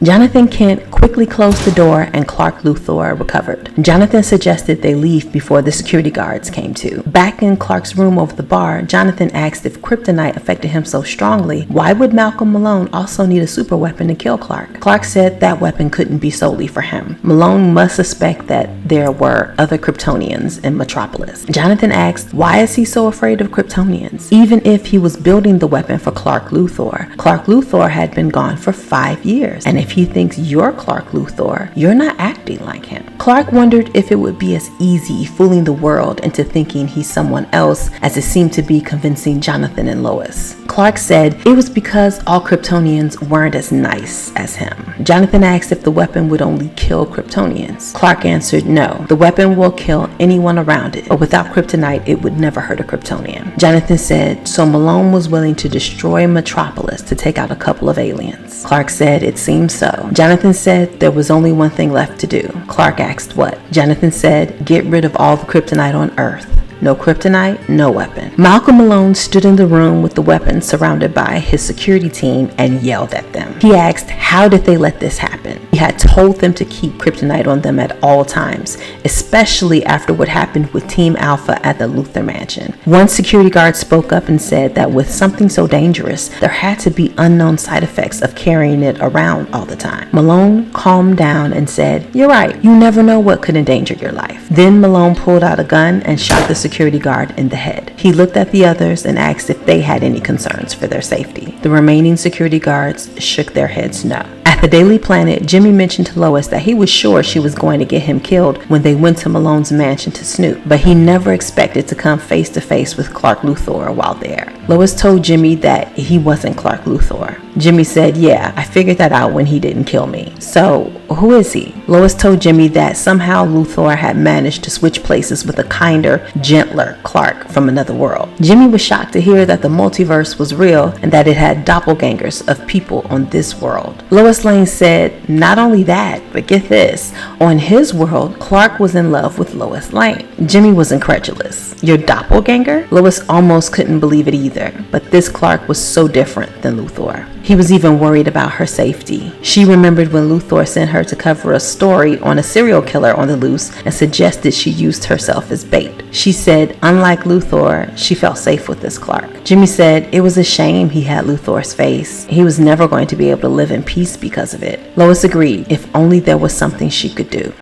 Jonathan Kent quickly closed the door and Clark Luthor recovered. Jonathan suggested they leave before the security guards came to. Back in Clark's room over the bar, Jonathan asked if kryptonite affected him so strongly, why would Malcolm Malone also need a super weapon to kill Clark? Clark said that weapon couldn't be solely for him. Malone must suspect that there were other Kryptonians in Metropolis. Jonathan asked, why is he so afraid of Kryptonians? Even if he was building the weapon for Clark Luthor, Clark Luthor had been gone for 5 years. And if he thinks you're Clark Luthor, you're not acting like him. Clark wondered if it would be as easy fooling the world into thinking he's someone else as it seemed to be convincing Jonathan and Lois. Clark said it was because all Kryptonians weren't as nice as him. Jonathan asked if the weapon would only kill Kryptonians. Clark answered no, the weapon will kill anyone around it, but without kryptonite it would never hurt a Kryptonian. Jonathan said, so Malone was willing to destroy Metropolis to take out a couple of aliens. Clark said it seemed so. Jonathan said there was only one thing left to do. Clark asked what? Jonathan said, get rid of all the kryptonite on Earth. No kryptonite, no weapon. Malcolm Malone stood in the room with the weapon surrounded by his security team and yelled at them. He asked, how did they let this happen? He had told them to keep kryptonite on them at all times, especially after what happened with Team Alpha at the Luthor Mansion. One security guard spoke up and said that with something so dangerous, there had to be unknown side effects of carrying it around all the time. Malone calmed down and said, you're right, you never know what could endanger your life. Then Malone pulled out a gun and shot the security guard in the head. He looked at the others and asked if they had any concerns for their safety. The remaining security guards shook their heads no. At the Daily Planet, Jimmy mentioned to Lois that he was sure she was going to get him killed when they went to Malone's mansion to snoop, but he never expected to come face to face with Clark Luthor while there. Lois told Jimmy that he wasn't Clark Luthor. Jimmy said, yeah, I figured that out when he didn't kill me. So, who is he? Lois told Jimmy that somehow Luthor had managed to switch places with a kinder, gentler Clark from another world. Jimmy was shocked to hear that the multiverse was real and that it had doppelgangers of people on this world. Lois Lane said, not only that, but get this, on his world, Clark was in love with Lois Lane. Jimmy was incredulous. Your doppelganger? Lois almost couldn't believe it either, but this Clark was so different than Luthor. He was even worried about her safety. She remembered when Luthor sent her to cover a story on a serial killer on the loose and suggested she used herself as bait. She said, unlike Luthor, she felt safe with this Clark. Jimmy said it was a shame he had Luthor's face. He was never going to be able to live in peace because of it. Lois agreed, if only there was something she could do.